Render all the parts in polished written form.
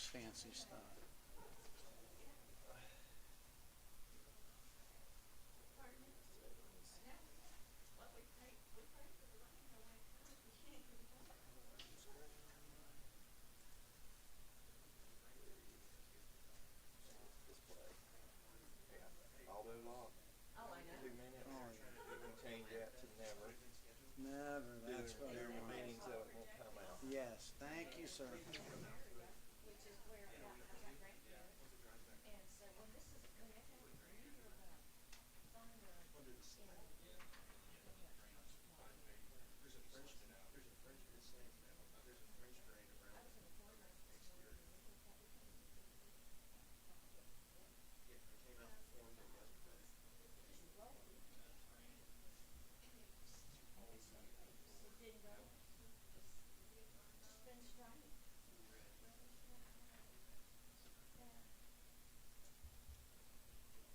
this fancy stuff. Auto lock. Oh, I know. 2 minutes. Oh, You can change that to never. never. That's what I During the want. meetings, so it won't come out. Yes, thank you, sir. Which is where I got grandkids. And so when this is when they have when you hear about thunder in I was in the courthouse this morning and they think that because of the just rolled. It didn't go. Just been straight. Yeah.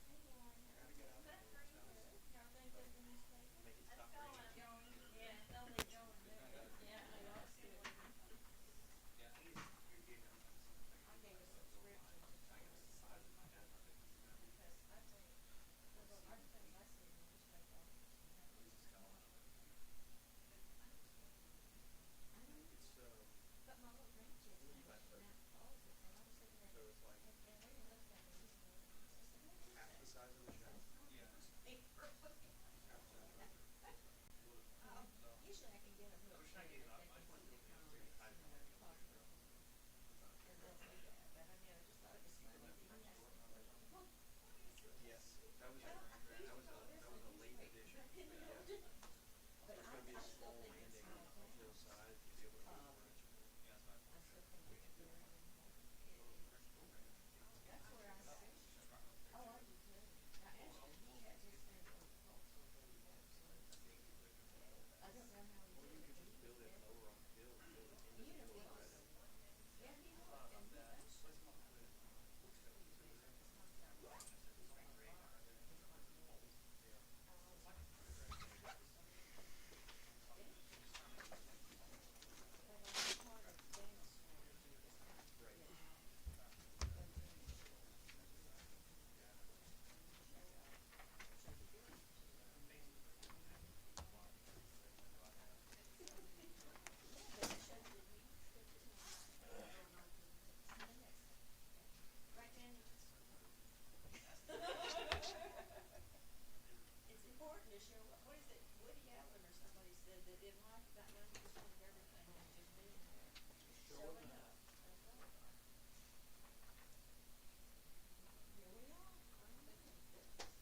Hey, Lauren, how are you? Good. Everything good in this paper? It's going. Yeah, it's only going there. Yeah, they are still. I gave a subscription to Thomas because I think, well, our defense I see in the newspaper office and have this I know. But my little grandkids now calls it, and I was sitting there, and Larry looked at me this morning, and he said, "What is that?" I said, "It's my newspaper." Usually I can get them hooked so that they can see the comments, popular, and they'll do that. But I mean, I just thought it was funny that he asked me for it. Well, what is it? Well, I usually call this a newspaper, but I didn't know. But I still think it's small town. I still think it's very important. That's where I see. Oh, I do too. Now Ashton, he had his thing from Tulsa, but he absolutely. I don't know how he did it, but he was everywhere. You know, he also. Yeah, he looked, and he actually. It's not that right. He's got a lot. He's got more. Yeah. But part of Dana's strategy is to get them in the door and show the business, and then yeah, but it shows that he puts his mind on the next thing. Right, Danny? It's important to show up. What is it? Woody Allen or somebody said that in life about 90% of everything is just being there, showing up. That's right. Here we are. I know. This is good stuff.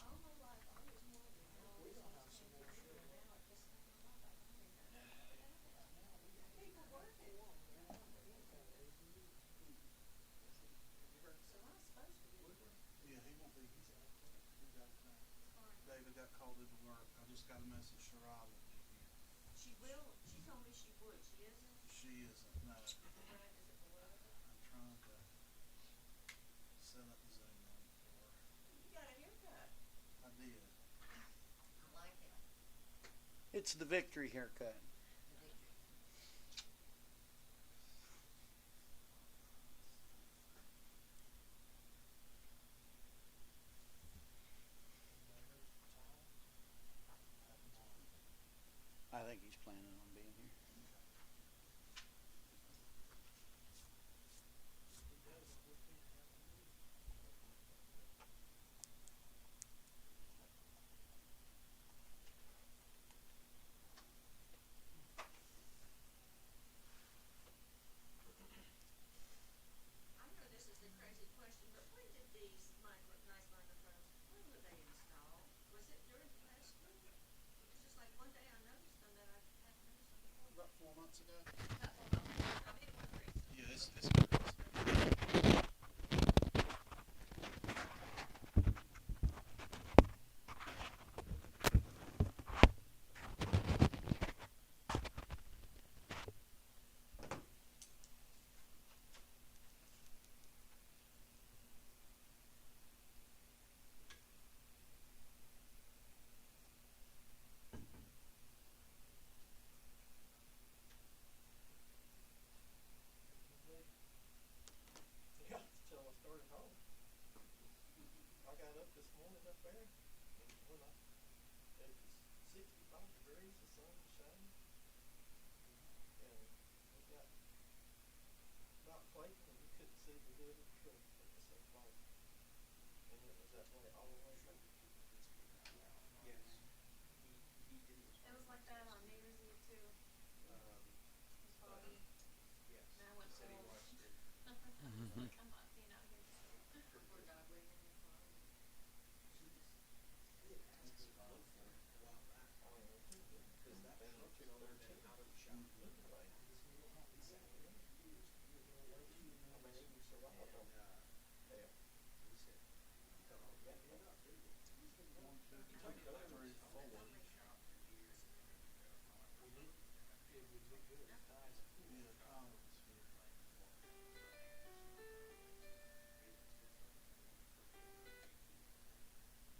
All my life I always wondered how all these things came to be, and now it just came alive. I finally got it figured out. People working. So I'm supposed to be. Yeah, he won't be. He's out. He's out tonight. David got called into work. I just got a message. Shirai will be here. She will. She told me she would. She isn't. She isn't. No. Right? Is it below? I'm trying to set up the Zoom link for her. You got a haircut. I did. I like it. It's the victory haircut. The victory. I think he's planning on being here. I know this is a crazy question, but when did these nice microphones, when were they installed? Was it during the last week? It's just like one day I noticed them that I hadn't this morning up there, and when it was 65 degrees, the sun was shining, and it got about quaking, and you couldn't see the hood of the truck. It was so cold. And it was that way all the way through. Yes. He did his. It was like that on New Year's Eve too. It was foggy. Yes. And I went He said he home. watched it. I was like, I'm not being out here this cold. Poor guy waiting in the car. I did ask him to look for it a while back. I mean, Cause that down truck to should have been 13. out of the shop. Anyway, Exactly. I mean, even Sorrel don't tell. He said, you thought I was getting it up, didn't you? You take that through four. It would look good. Yeah, Tyler was here.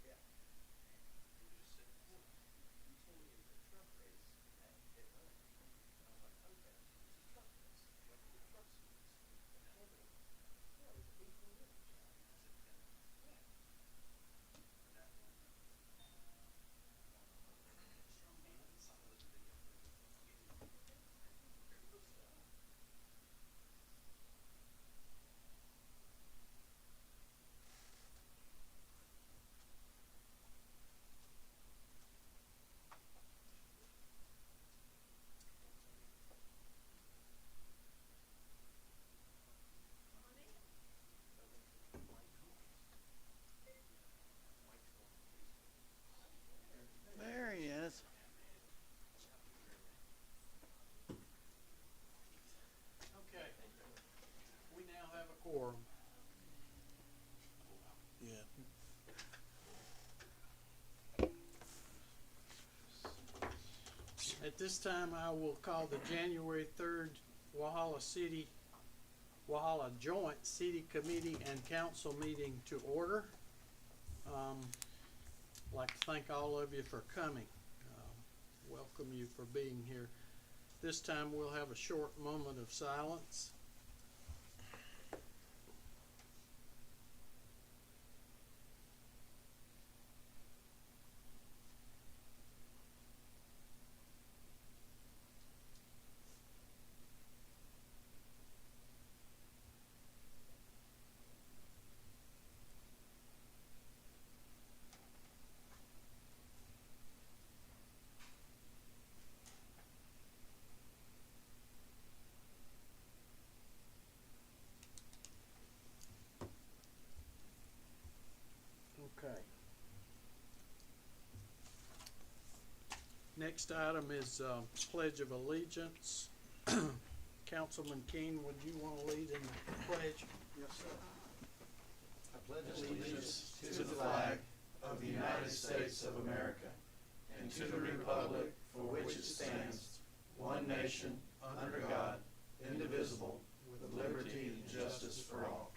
Yeah. He was just sitting there. You told me it was a truck race at Atlanta. And I was like, okay, it's a truck race. What are the truck series? And I looked at him. Yeah, it was a big one. I said, yeah. And that one, solid to be up there. Very good stuff. Come on in. There he is. Okay, we now have a quorum. Yeah. At this time, I will call the January 3rd Walhalla Joint City Committee and Council meeting to order. I'd like to thank all of you for coming. Welcome you for being here. This time, we'll have a short moment of silence. Okay. Next item is Pledge of Allegiance. Councilman Keene, would you want to lead in the pledge? Yes, sir. I pledge allegiance to the flag of the United States of America and to the republic for which it stands, one nation, under God, indivisible, with liberty and justice for all.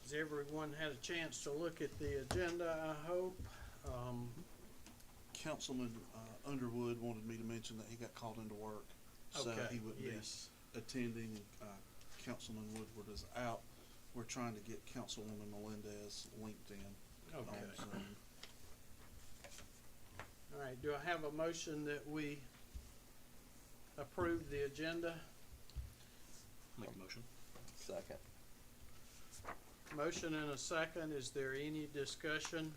Has everyone had a chance to look at the agenda, I hope? Councilman Underwood wanted me to mention that he got called into work, so Okay, he wouldn't yes. be attending. Councilman Woodward is out. We're trying to get Councilwoman Melendez linked in on Okay. Zoom. All right, do I have a motion that we approve the agenda? Make a motion. Second. Motion and a second. Is there any discussion?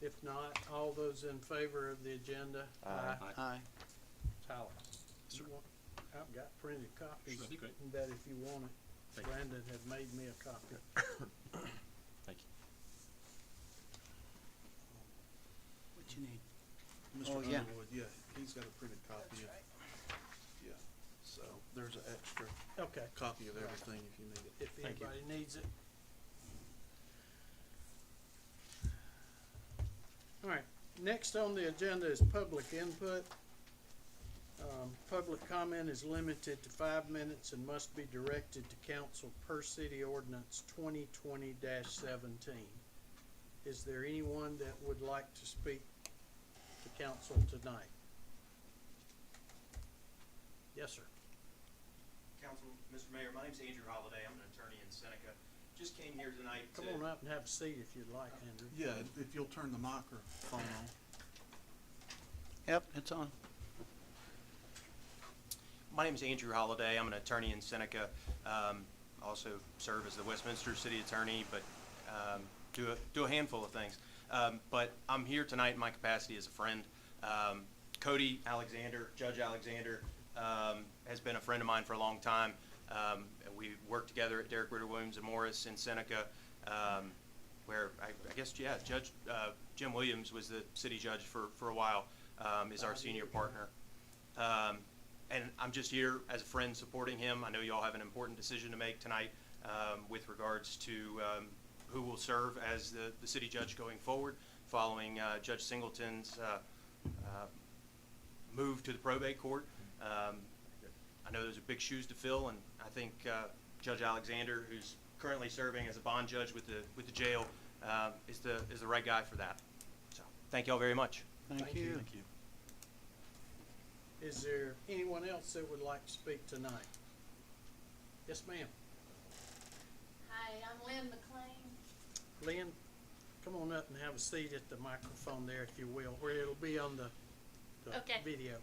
If not, all those in favor of the agenda? Aye. Hi. Tyler, Sir. you want, I've got printed copies Sure, that'd be great. of that if you want it. Thank you. Brandon had made me a copy. Thank you. What you need? Mr. Oh, yeah. Underwood, yeah, he's got a printed copy of, yeah, so there's an extra Okay, copy of everything if you need it. if Thank you. anybody needs it. All right, next on the agenda is public input. Public comment is limited to 5 minutes and must be directed to council per city ordinance 2020-17. Is there anyone that would like to speak to council tonight? Yes, sir. Council, Mr. Mayor, my name's Andrew Holliday. I'm an attorney in Seneca. Just came here tonight to... Come on up and have a seat if you'd like, Andrew. Yeah, if you'll turn the microphone on. Yep, it's on. My name is Andrew Holliday. I'm an attorney in Seneca. Also serve as the Westminster City Attorney, but do a handful of things. But I'm here tonight in my capacity as a friend. Cody Alexander, Judge Alexander, has been a friend of mine for a long time. We worked together at Derrick Ritter Williams and Morris in Seneca, where I guess, yeah, Judge Jim Williams was the city judge for a while, is our senior partner. And I'm just here as a friend supporting him. I know you all have an important decision to make tonight with regards to who will serve as the city judge going forward following Judge Singleton's move to the probate court. I know there's big shoes to fill, and I think Judge Alexander, who's currently serving as a bond judge with the jail, is the right guy for that. So thank you all very much. Thank you. Thank you. Is there anyone else that would like to speak tonight? Yes, ma'am. Hi, I'm Lynn McLean. Lynn, come on up and have a seat at the microphone there, if you will, where it'll be on the Okay. video.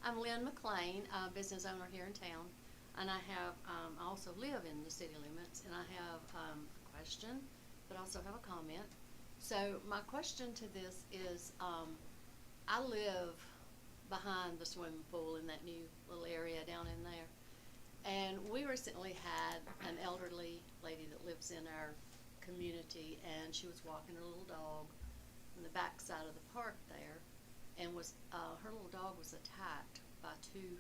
I'm Lynn McLean, a business owner here in town, and I have, I also live in the city limits, and I have a question, but also have a comment. So my question to this is, I live behind the swimming pool in that new little area down in there, and we recently had an elderly lady that lives in our community, and she was walking her little dog in the back side of the park there, and was her little dog was attacked by two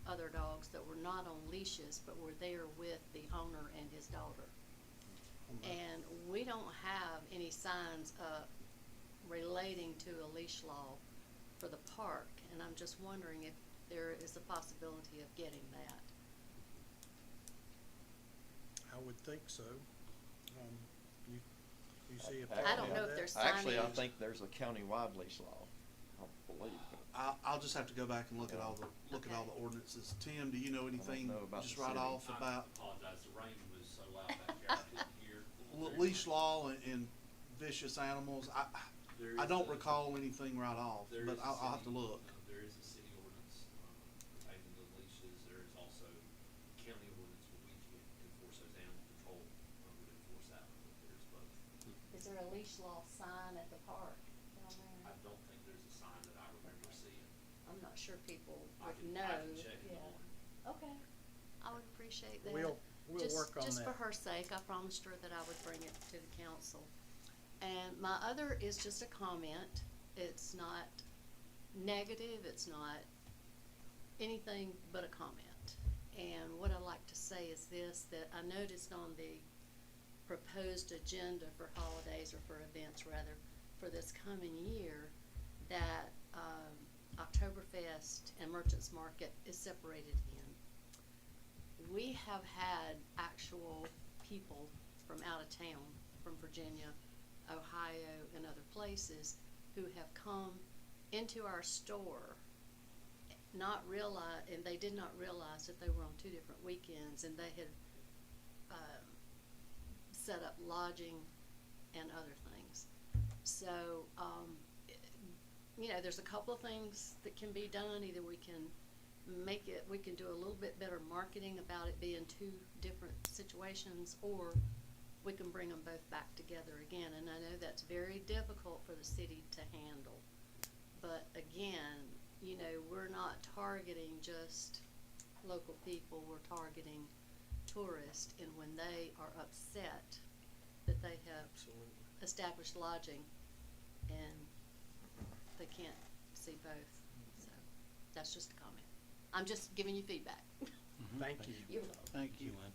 other dogs that were not on leashes but were there with the owner and his daughter. And we don't have any signs relating to a leash law for the park, and I'm just wondering if there is a possibility of getting that. I would think so. You see a I don't problem know with if that? there's Actually, I signage. think there's a county-wide leash law, I believe. I'll just have to go back and look at Yeah. all the ordinances. Tim, do you know anything know about just the right city. off about I apologize, the rain was so loud back here, I couldn't hear. leash law and vicious animals? There I is don't a- recall anything right off, there but is a I'll have to city- look. There is a city ordinance pertaining to leashes. There is also county ordinance where we can't enforce those. Animal control would enforce that, but there's both. Is there a leash law sign at the park down I there? don't think there's a sign that I remember seeing. I'm not sure people I would can, know. I can check in the Yeah. morning. Okay, I would appreciate that. We'll Just- work on Just that. for her sake, I promised her that I would bring it to the council. And my other is just a comment. It's not negative, it's not anything but a comment. And what I'd like to say is this, that I noticed on the proposed agenda for holidays, or for events rather, for this coming year, that Oktoberfest and Merchants Market is separated in. We have had actual people from out of town, from Virginia, Ohio, and other places, who have come into our store, and they did not realize that they were on two different weekends, and they had set up lodging and other things. So, there's a couple of things that can be done. Either we can we can do a little bit better marketing about it being two different situations, or we can bring them both back together again. And I know that's very difficult for the city to handle. But again, we're not targeting just local people, we're targeting tourists, and when they are upset that they have established lodging and they can't see both. So that's just a comment. I'm just giving you feedback. Thank you. You're welcome. Thank you. Lynn.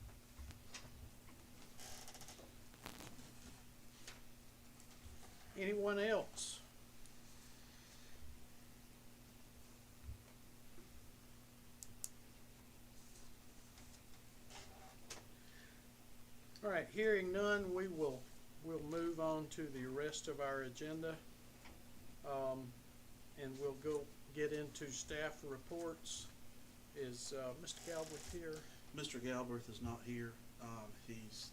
Anyone else? All right, hearing none, we'll move on to the rest of our agenda. And we'll go get into staff reports. Is, Mr. Galbraith here? Mr. Galbraith is not here. He's,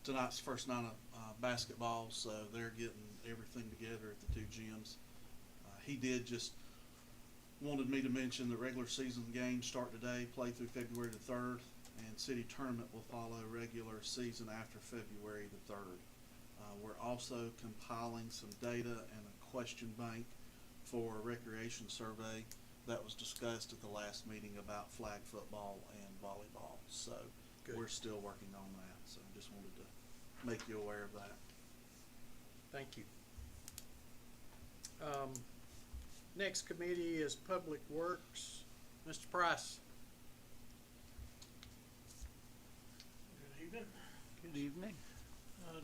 tonight's first night of basketball, so they're getting everything together at the two gyms. He did just wanted me to mention the regular season games start today, play through February the 3rd, and city tournament will follow regular season after February the 3rd. We're also compiling some data and a question bank for a recreation survey that was discussed at the last meeting about flag football and volleyball. So Good. we're still working on that. So just wanted to make you aware of that. Thank you. Next committee is Public Works. Mr. Price. Good evening. Good evening.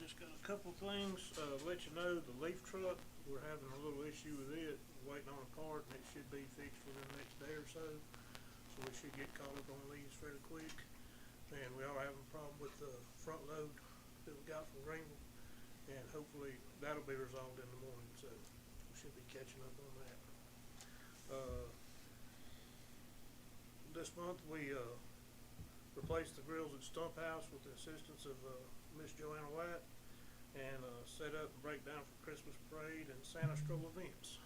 Just got a couple things, let you know, the leaf truck, we're having a little issue with it, waiting on a part, and it should be fixed within the next day or so. So we should get caught up on leaves fairly quick. And we are having a problem with the front load that we got from Greenville, and hopefully that'll be resolved in the morning, so we should be catching up on that. This month we, replaced the grills at Stump House with the assistance of, Miss Joanna White, and, set up and break down for Christmas parade and Santa stroll events.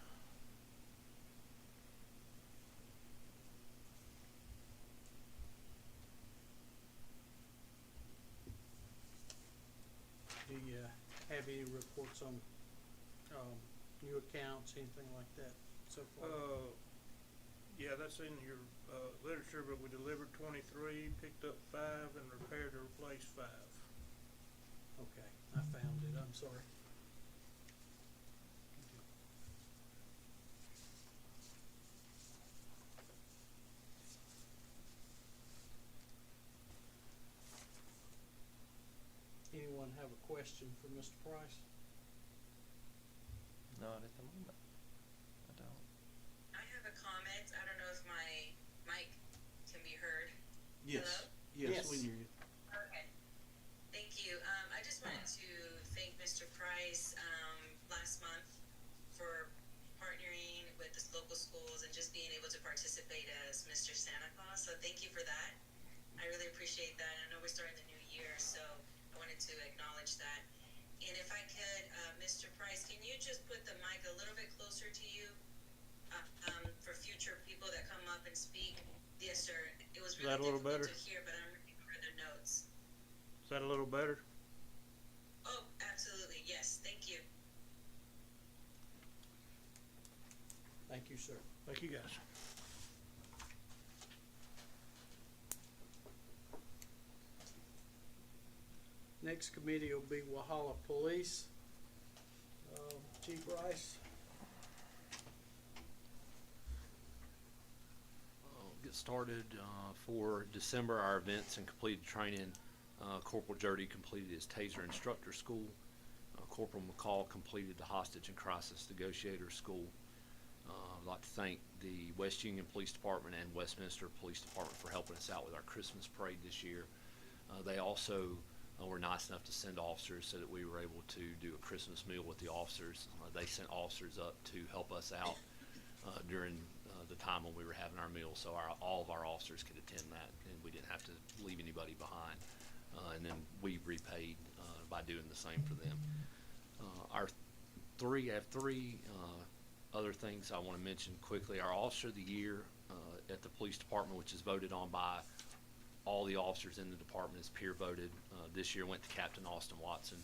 Do you have any reports on, new accounts, anything like that so far? Yeah, that's in your, literature, but we delivered 23, picked up 5, and repaired or replaced 5. Okay, I found it, I'm sorry. Anyone have a question for Mr. Price? Not at the moment. I don't. I have a comment. I don't know if my mic can be heard. Yes. Hello? Yes, Yes. we hear you. Okay. Thank you. I just wanted to thank Mr. Price, last month for partnering with the local schools and just being able to participate as Mr. Santa Claus. So thank you for that. I really appreciate that. I know we're starting the new year, so I wanted to acknowledge that. And if I could, Mr. Price, can you just put the mic a little bit closer to you, for future people that come up and speak? Yes, sir. It was Is that really a little difficult better? to hear, but I'm reading for the notes. Is that a little better? Oh, absolutely. Yes. Thank you. Thank you, sir. Thank you, guys. Next committee will be Wahala Police. Chief Rice. Get started for December, our events and completed training. Corporal Jurdy completed his TASER instructor school. Corporal McCall completed the hostage and crisis negotiator school. I'd like to thank the West Union Police Department and Westminster Police Department for helping us out with our Christmas parade this year. They also were nice enough to send officers so that we were able to do a Christmas meal with the officers. They sent officers up to help us out during the time when we were having our meal, so all of our officers could attend that, and we didn't have to leave anybody behind. And then we repaid by doing the same for them. I have three other things I want to mention quickly. Our Officer of the Year at the police department, which is voted on by all the officers in the department, is peer voted. This year went to Captain Austin Watson.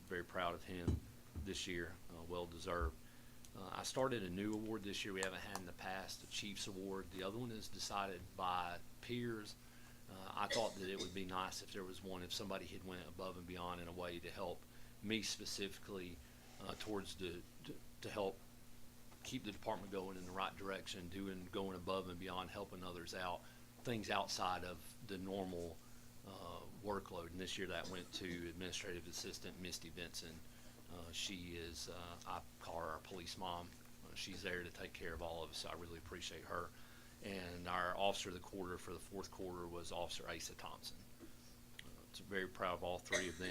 Very proud of him this year, well deserved. I started a new award this year we haven't had in the past, the Chiefs Award. The other one is decided by peers. I thought that it would be nice if there was one, if somebody had went above and beyond in a way to help me specifically towards to help keep the department going in the right direction, going above and beyond, helping others out, things outside of the normal workload. And this year that went to Administrative Assistant Misty Benson. She is, I call her our police mom. She's there to take care of all of us, so I really appreciate her. And our Officer of the Quarter for the fourth quarter was Officer Asa Thompson. So very proud of all three of them.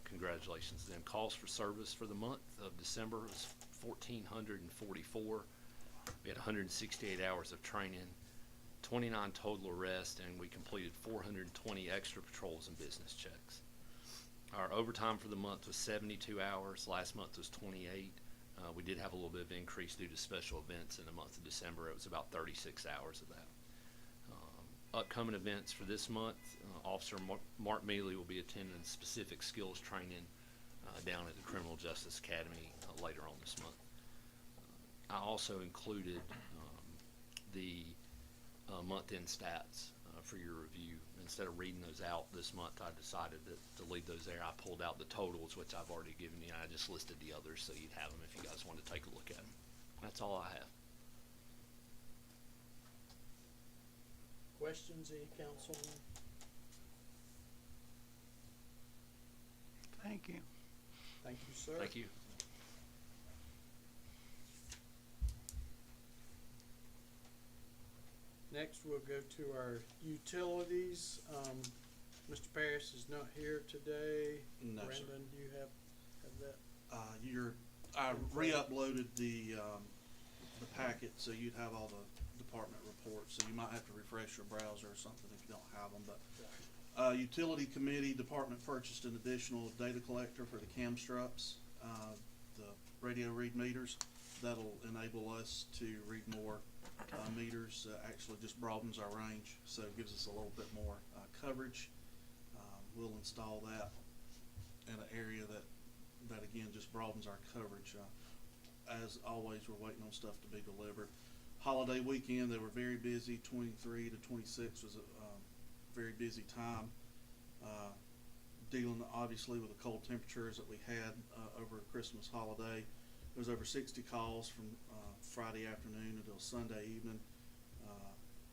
Congratulations to them. Calls for service for the month of December was 1,444. We had 168 hours of training, 29 total arrests, and we completed 420 extra patrols and business checks. Our overtime for the month was 72 hours. Last month was 28. We did have a little bit of increase due to special events in the month of December. It was about 36 hours of that. Upcoming events for this month, Officer Mark Mealy will be attending specific skills training down at the Criminal Justice Academy later on this month. I also included the month-end stats for your review. Instead of reading those out this month, I decided to leave those there. I pulled out the totals, which I've already given you, and I just listed the others so you'd have them if you guys want to take a look at them. That's all I have. Questions, any councilman? Thank you. Thank you, sir. Thank you. Next, we'll go to our utilities. Mr. Parrish is not here today. No, sir. Brandon, do you have that? I re-uploaded the packet, so you'd have all the department reports, so you might have to refresh your browser or something if you don't have them, but utility committee department purchased an additional data collector for the cam struts, the radio read meters. That'll enable us to read more meters. Actually just broadens our range, so it gives us a little bit more coverage. We'll install that in an area that again just broadens our coverage. As always, we're waiting on stuff to be delivered. Holiday weekend, they were very busy. 23 to 26 was a very busy time. Dealing obviously with the cold temperatures that we had over Christmas holiday. There was over 60 calls from Friday afternoon until Sunday evening.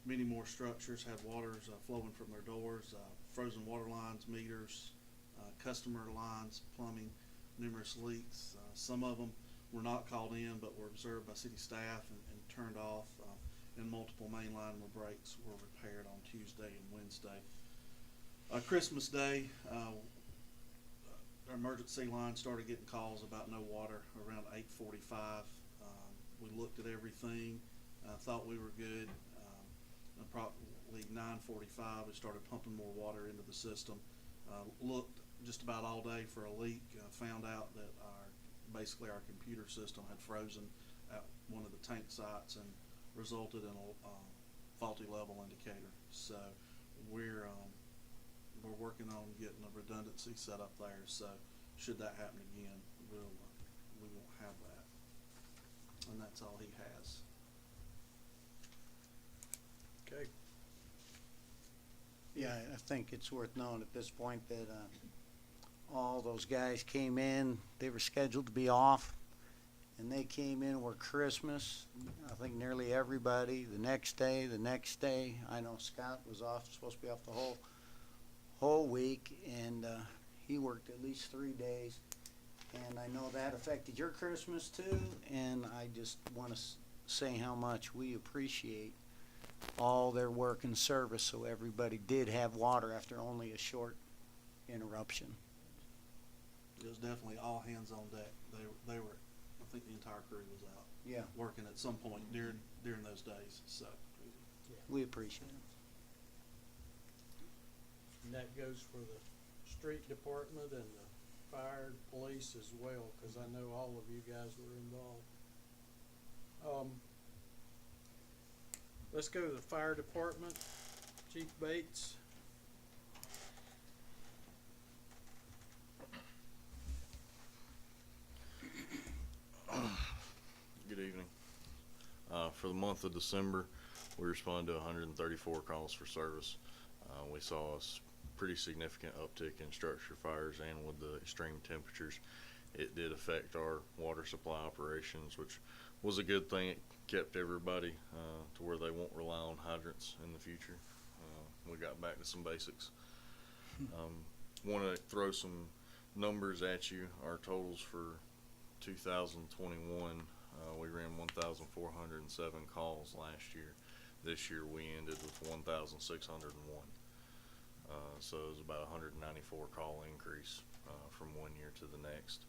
Many more structures had waters flowing from their doors, frozen water lines, meters, customer lines, plumbing, numerous leaks. Some of them were not called in but were observed by city staff and turned off, and multiple mainline breaks were repaired on Tuesday and Wednesday. Christmas Day, our emergency line started getting calls about no water around 8:45. We looked at everything, thought we were good. Probably 9:45, we started pumping more water into the system. Looked just about all day for a leak. Found out that basically our computer system had frozen at one of the tank sites and resulted in a faulty level indicator. So we're working on getting a redundancy set up there. So should that happen again, we won't have that. And that's all he has. Okay. Yeah, I think it's worth knowing at this point that all those guys came in, they were scheduled to be off, and they came in were Christmas. I think nearly everybody, the next day. I know Scott was supposed to be off the whole week, and he worked at least 3 days. And I know that affected your Christmas too, and I just want to say how much we appreciate all their work and service, so everybody did have water after only a short interruption. It was definitely all hands on deck. They were, I think the entire crew was out. Yeah. Working at some point during those days. So We appreciate it. And that goes for the street department and the fire, police as well, because I know all of you guys were involved. Let's go to the fire department. Chief Bates. Good evening. For the month of December, we responded to 134 calls for service. We saw a pretty significant uptick in structure fires, and with the extreme temperatures, it did affect our water supply operations, which was a good thing. It kept everybody to where they won't rely on hydrants in the future. We got back to some basics. Want to throw some numbers at you. Our totals for 2021, we ran 1,407 calls last year. This year we ended with 1,601. So it was about a 194 call increase from one year to the next.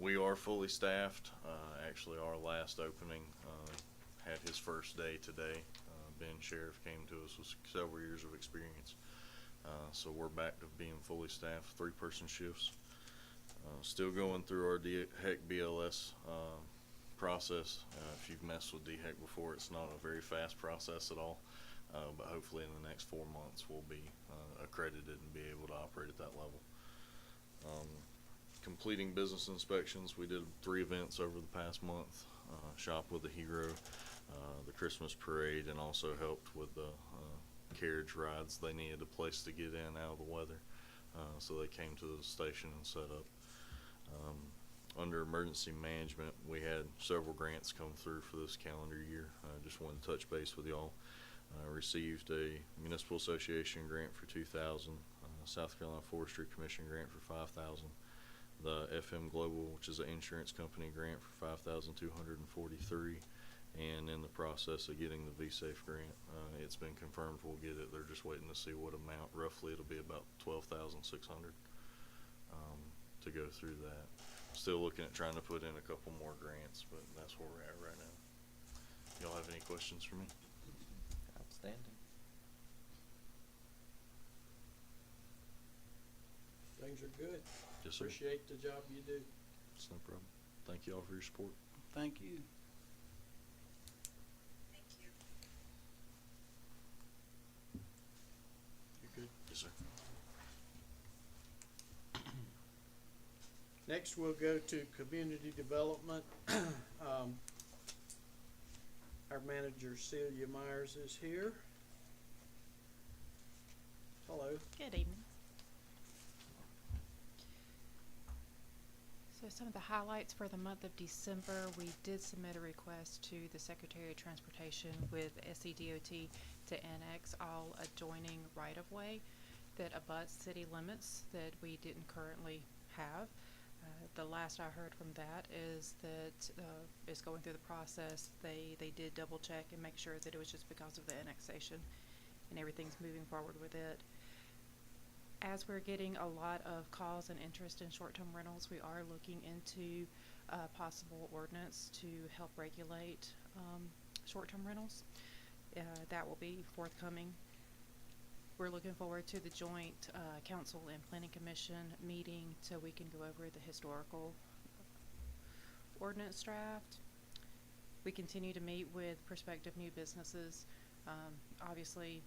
We are fully staffed. Actually, our last opening had his first day today. Ben Sheriff came to us with several years of experience. So we're back to being fully staffed, 3-person shifts. Still going through our DHEC BLS process. If you've messed with DHEC before, it's not a very fast process at all. But hopefully in the next 4 months we'll be accredited and be able to operate at that level. Completing business inspections. We did 3 events over the past month. Shop with a Hero, the Christmas parade, and also helped with the carriage rides. They needed a place to get in out of the weather, so they came to the station and set up. Under emergency management, we had several grants come through for this calendar year. I just wanted to touch base with y'all. Received a Municipal Association grant for $2,000, South Carolina Forestry Commission grant for $5,000, the FM Global, which is an insurance company, grant for $5,243, and in the process of getting the VSafe grant. It's been confirmed we'll get it. They're just waiting to see what amount. Roughly it'll be about $12,600 to go through that. Still looking at trying to put in a couple more grants, but that's where we're at right now. Y'all have any questions for me? Outstanding. Things are good. Yes, sir. Appreciate the job you do. It's no problem. Thank you all for your support. Thank you. You're good. Yes, sir. Next, we'll go to community development. Our manager, Celia Myers, is here. Hello. Good evening. So some of the highlights for the month of December, we did submit a request to the Secretary of Transportation with SCDOT to annex all adjoining right-of-way that abuts city limits that we didn't currently have. The last I heard from that is that it's going through the process. They did double check and make sure that it was just because of the annexation, and everything's moving forward with it. As we're getting a lot of calls and interest in short-term rentals, we are looking into possible ordinance to help regulate short-term rentals. That will be forthcoming. We're looking forward to the joint Council and Planning Commission meeting so we can go over the historical ordinance draft. We continue to meet with prospective new businesses. Obviously,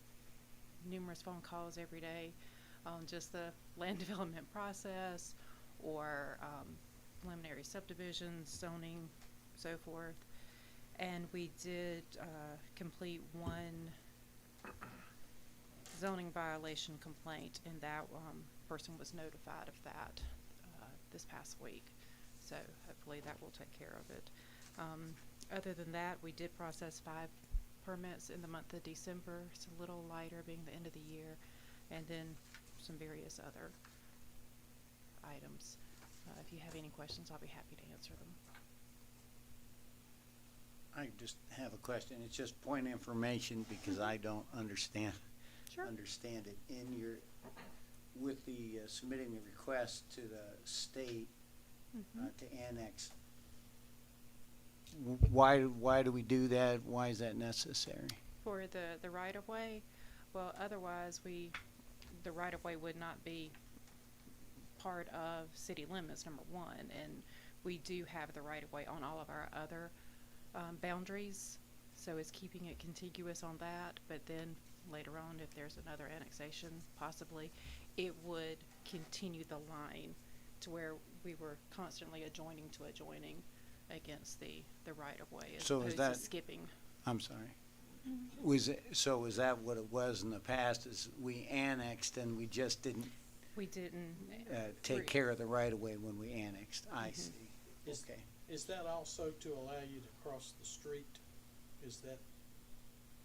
numerous phone calls every day on just the land development process or preliminary subdivisions, zoning, so forth. And we did complete one zoning violation complaint, and that person was notified of that this past week. So hopefully that will take care of it. Other than that, we did process 5 permits in the month of December. It's a little lighter being the end of the year, and then some various other items. If you have any questions, I'll be happy to answer them. I just have a question. It's just point of information because I don't understand Sure. it. In your, with the submitting the request to the state to annex, why do we do that? Why is that necessary? For the right-of-way, well, otherwise the right-of-way would not be part of city limits, number one, and we do have the right-of-way on all of our other boundaries, so it's keeping it contiguous on that. But then later on, if there's another annexation, possibly, it would continue the line to where we were constantly adjoining to adjoining against the right-of-way, as So is opposed that- to skipping. I'm sorry. Was that what it was in the past, is we annexed and we just didn't We didn't. take care of the right-of-way when we annexed? I see. Is, Okay. is that also to allow you to cross the street? Does that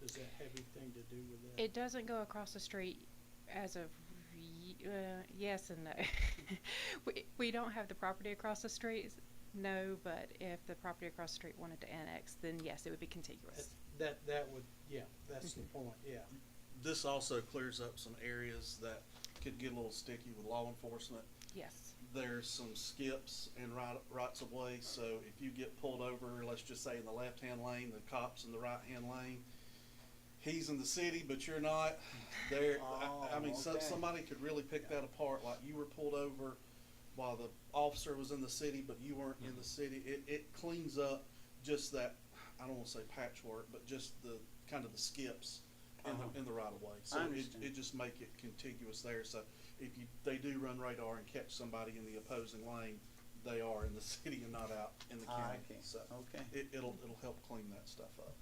have anything to do with that? It doesn't go across the street as of yes and no. we don't have the property across the street, no, but if the property across the street wanted to annex, then yes, it would be contiguous. That would, yeah, that's the point, yeah. This also clears up some areas that could get a little sticky with law enforcement. Yes. there's some skips and rights of way, so if you get pulled over, let's just say in the left-hand lane, the cop's in the right-hand lane, he's in the city, but you're not, there, I mean, okay. somebody could really pick that apart, like you were pulled over while the officer was in the city, but you weren't in the city. It cleans up just that, I don't wanna say patchwork, but just the, kind of the skips in the right of way. So I understand. it just make it contiguous there, so if they do run radar and catch somebody in the opposing lane, they are in the city and not out in the county. Okay, So okay. it'll help clean that stuff up.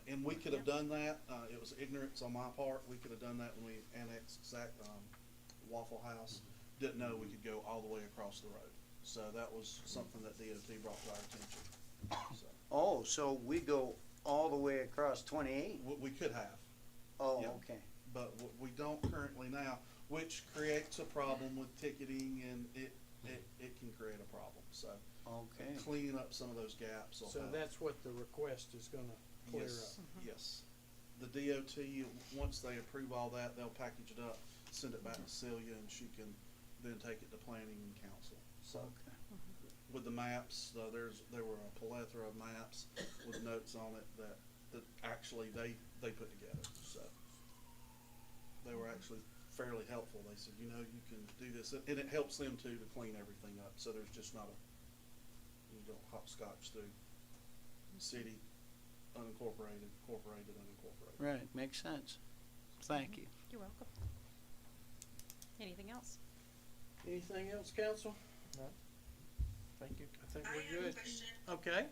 And we could have done that, it was ignorance on my part, we could have done that when we annexed Waffle House. Didn't know we could go all the way across the road. So that was something that DOT brought to our attention. So, Oh, so we go all the way across 28? we could have, Oh, yeah. okay. but we don't currently now, which creates a problem with ticketing, and it can create a problem. So Okay. cleaning up some of those gaps will So help. that's what the request is gonna clear Yes, up. yes. The DOT, once they approve all that, they'll package it up, send it back to Celia, and she can then take it to planning and council. So Okay. with the maps, there were a plethora of maps with notes on it that actually they put together. So they were actually fairly helpful. They said, you can do this, and it helps them too to clean everything up. So there's just not you don't hopscotch through city, unincorporated, incorporated, unincorporated. Right, makes sense. Thank you. You're welcome. Anything else? Anything else, council? No. Thank you. I think I we're have a good. question, Okay.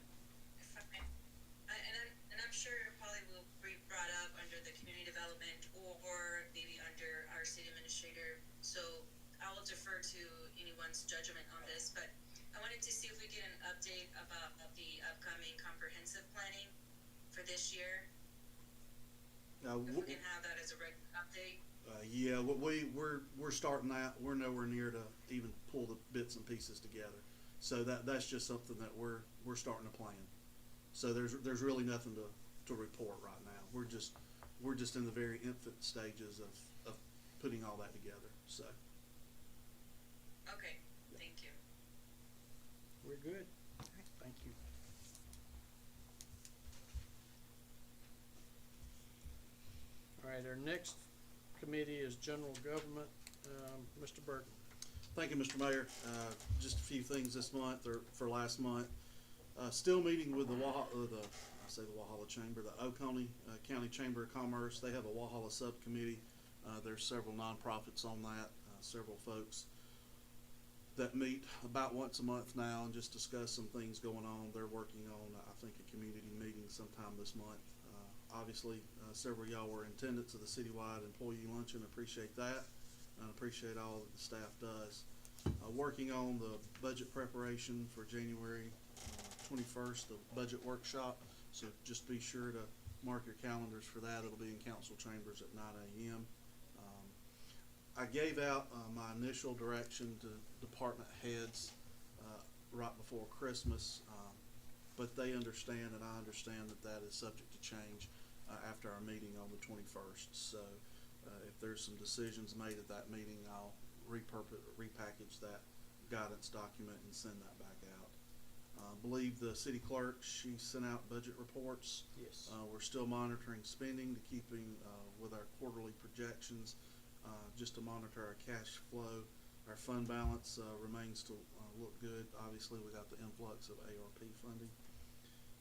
if I may. And I'm sure it probably will be brought up under the community development or maybe under our city administrator. So I will defer to anyone's judgment on this, but I wanted to see if we get an update about the upcoming comprehensive planning for this year. If we can have that as a regular update. Yeah, we're starting that. We're nowhere near to even pull the bits and pieces together. So that's just something that we're starting to plan. So there's really nothing to report right now. We're just in the very infant stages of putting all that together. So Okay, thank you. We're good. Thank you. All right, our next committee is general government. Mr. Burton. thank you, Mr. Mayor. Just a few things this month or for last month. Still meeting with the Walhalla Chamber, the Oconee County Chamber of Commerce. They have a Walhalla subcommittee. There's several nonprofits on that, several folks that meet about once a month now and just discuss some things going on. They're working on, I think, a community meeting sometime this month. Obviously, several of y'all were in attendance of the citywide employee luncheon. Appreciate that. And appreciate all that the staff does. Working on the budget preparation for January 21st, the budget workshop. So just be sure to mark your calendars for that. It'll be in council chambers at 9 a.m. I gave out my initial direction to department heads right before Christmas, but they understand and I understand that is subject to change after our meeting on the 21st. So if there's some decisions made at that meeting, I'll repackage that guidance document and send that back out. Believe the city clerk, she sent out budget reports. Yes. We're still monitoring spending to keeping with our quarterly projections, just to monitor our cash flow. Our fund balance remains to look good. Obviously, we got the influx of ARP funding.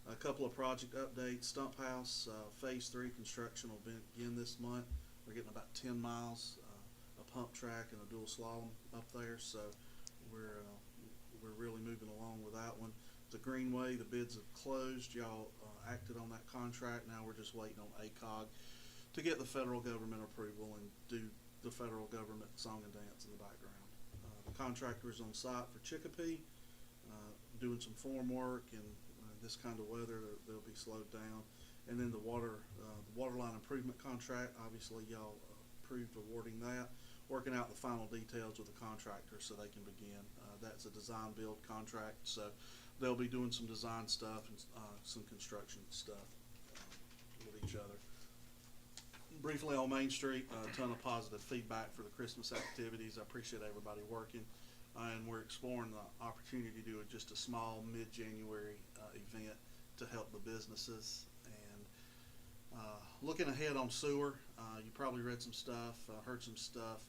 A couple of project updates. Stump House Phase 3 construction will begin this month. We're getting about 10 miles, a pump track and a dual slalom up there, so we're really moving along with that one. The Greenway, the bids have closed. Y'all acted on that contract. Now we're just waiting on ACOG to get the federal government approval and do the federal government song and dance in the background. The contractor is on site for Chicopee, doing some form work, and this kind of weather they'll be slowed down. And then the water line improvement contract, obviously y'all approved awarding that. Working out the final details with the contractor so they can begin. That's a design build contract, so they'll be doing some design stuff and some construction stuff with each other. Briefly on Main Street, a ton of positive feedback for the Christmas activities. I appreciate everybody working. and we're exploring the opportunity to do just a small mid-January event to help the businesses. And looking ahead on sewer, you probably read some stuff, heard some stuff.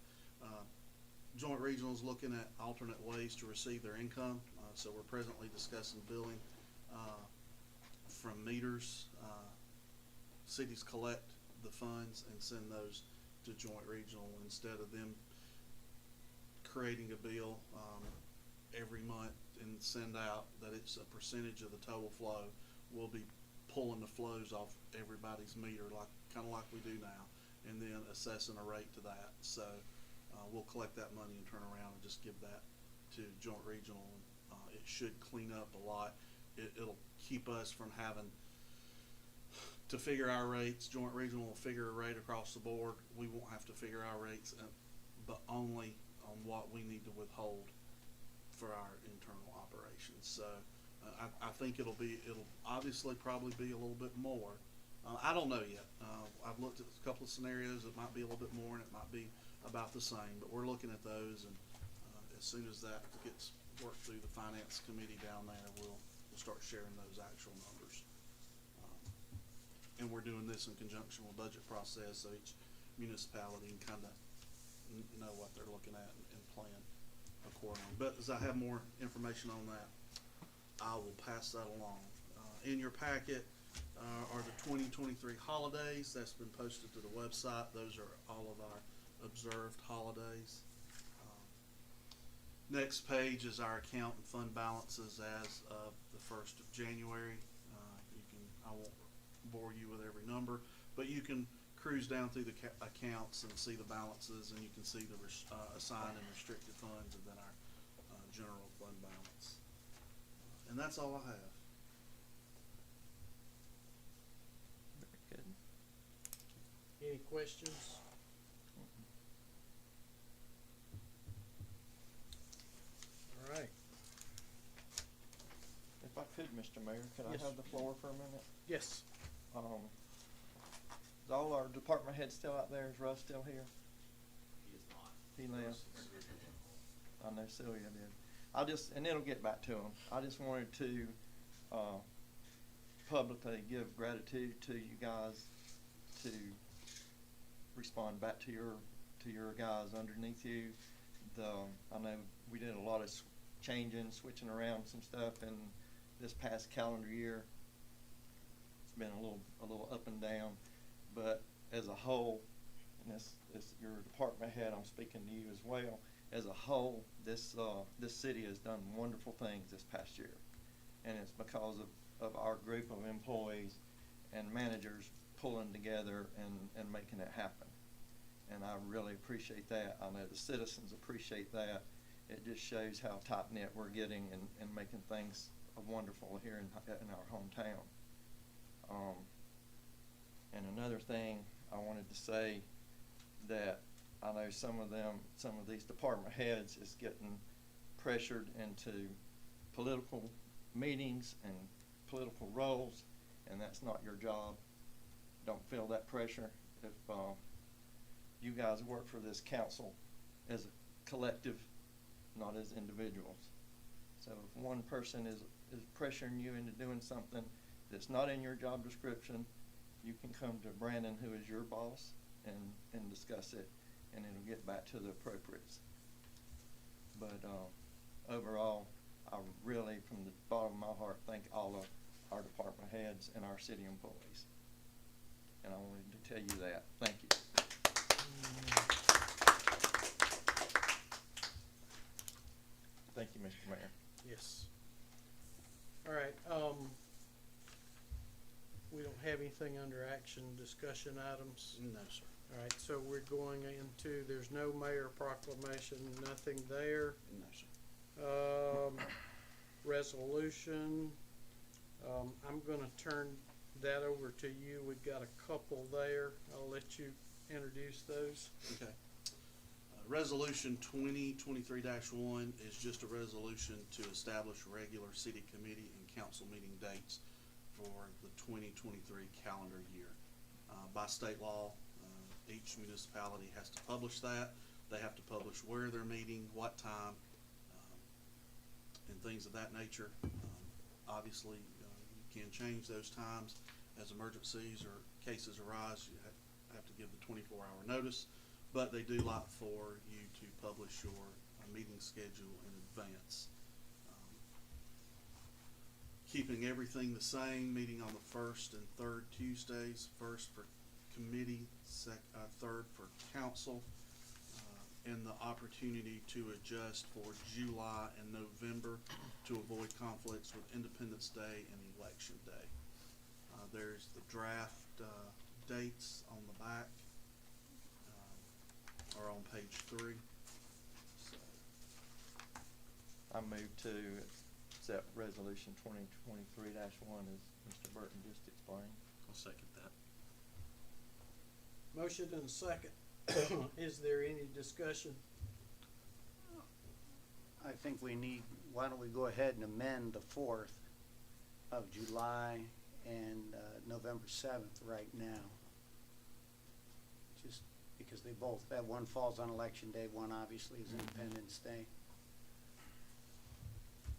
Joint Regional is looking at alternate ways to receive their income, so we're presently discussing billing from meters. Cities collect the funds and send those to Joint Regional instead of them creating a bill every month and send out that it's a percentage of the total flow. We'll be pulling the flows off everybody's meter, kind of like we do now, and then assessing a rate to that. So we'll collect that money and turn around and just give that to Joint Regional. It should clean up a lot. It'll keep us from having to figure our rates. Joint Regional will figure a rate across the board. We won't have to figure our rates, but only on what we need to withhold for our internal operations. So I think it'll obviously probably be a little bit more. I don't know yet. I've looked at a couple of scenarios. It might be a little bit more and it might be about the same, but we're looking at those, and as soon as that gets worked through the finance committee down there, we'll start sharing those actual numbers. And we're doing this in conjunction with budget process, so each municipality can kind of know what they're looking at and plan accordingly. But as I have more information on that, I will pass that along. In your packet are the 2023 holidays. That's been posted to the website. Those are all of our observed holidays. Next page is our account and fund balances as of the 1st of January. I won't bore you with every number, but you can cruise down through the accounts and see the balances, and you can see the assigned and restricted funds, and then our general fund balance. And that's all I have. Very good. Any questions? All right. If I could, Mr. Mayor, could Yes. I have the floor for a minute? Yes. Is all our department heads still out there? Is Russ still here? He is not. He left. I know Sylvia did. And it'll get back to him. I just wanted to publicly give gratitude to you guys to respond back to your guys underneath you. I know we did a lot of switching around some stuff in this past calendar year. It's been a little up and down, but as a whole, and this your department head, I'm speaking to you as well. As a whole, this city has done wonderful things this past year, and it's because of our group of employees and managers pulling together and making it happen. And I really appreciate that. I know the citizens appreciate that. It just shows how tight-knit we're getting and making things wonderful here in our hometown. And another thing I wanted to say, that I know some of these department heads is getting pressured into political meetings and political roles, and that's not your job. Don't feel that pressure. If you guys work for this council as a collective, not as individuals. So if one person is pressuring you into doing something that's not in your job description, you can come to Brandon, who is your boss, and discuss it, and it'll get back to the appropriates. But overall, I really, from the bottom of my heart, thank all of our department heads and our city employees. And I wanted to tell you that. Thank you. Thank you, Mr. Mayor. Yes. All right, we don't have anything under action discussion items. No, sir. All right, so we're going into, there's no mayor proclamation, nothing there. No, sir. Resolution, I'm gonna turn that over to you. We've got a couple there. I'll let you introduce those. Okay. Resolution 2023-1 is just a resolution to establish regular city committee and council meeting dates for the 2023 calendar year. By state law, each municipality has to publish that. They have to publish where they're meeting, what time, and things of that nature. Obviously, you can change those times as emergencies or cases arise. You have to give the 24-hour notice, but they do like for you to publish your meeting schedule in advance. Keeping everything the same, meeting on the first and third Tuesdays, first for committee, third for council, and the opportunity to adjust for July and November to avoid conflicts with Independence Day and Election Day. There's the draft dates on the back, or on page 3. So, I move to accept resolution 2023-1 as Mr. Burton just explained. I'll second that. Motion and a second. Is there any discussion? I think why don't we go ahead and amend the 4th of July and November 7th right now? Just because that one falls on Election Day, one obviously is Independence Day.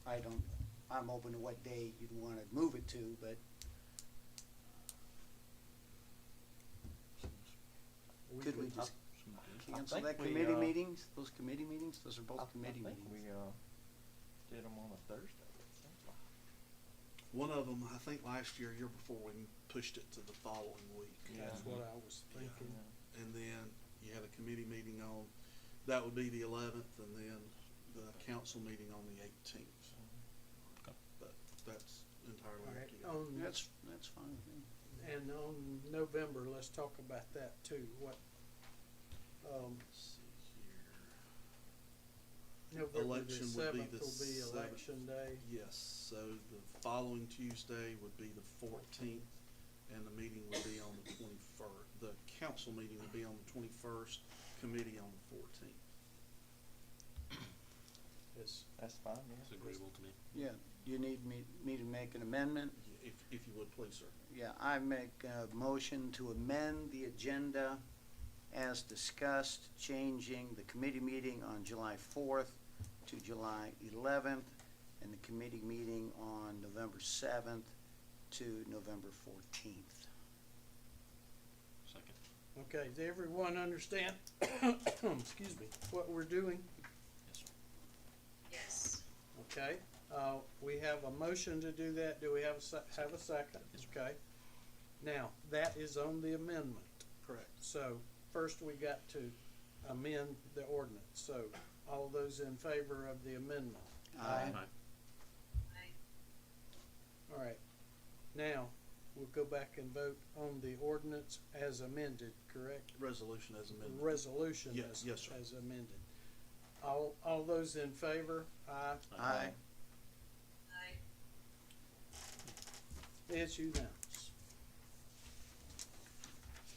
I'm open to what day you'd want to move it to, but could we just cancel that committee meetings? Those committee meetings? Those are both committee meetings. I think we did them on a Thursday. one of them, I think last year, year before, we pushed it to the following week. That's what I was thinking. And then you had a committee meeting on, that would be the 11th, and then the council meeting on the 18th. But that's entirely All up right, to you. That's fine with me. and on November, let's talk about that too. What, Let's see here. November the Election would be 7th the will be 7th. election day. Yes, so the following Tuesday would be the 14th, and the meeting would be on the 21st. The council meeting would be on the 21st, committee on the 14th. Yes. That's fine, yeah. It's agreeable to me. Yeah, you need me to make an amendment? If you would, please, sir. Yeah, I make a motion to amend the agenda as discussed, changing the committee meeting on July 4th to July 11th, and the committee meeting on November 7th to November 14th. Second. Okay, does everyone understand, excuse me, what we're doing? Yes, sir. Yes. Okay, we have a motion to do that. Do we have a second? Yes, sir. Okay. Now, that is on the amendment. Correct. So, first we got to amend the ordinance. So, all those in favor of the amendment? Aye. All right. Now, we'll go back and vote on the ordinance as amended, correct? Resolution as amended. Resolution Yes, yes, sir. as amended. All those in favor? Aye. Aye. Aye. It's unanimous.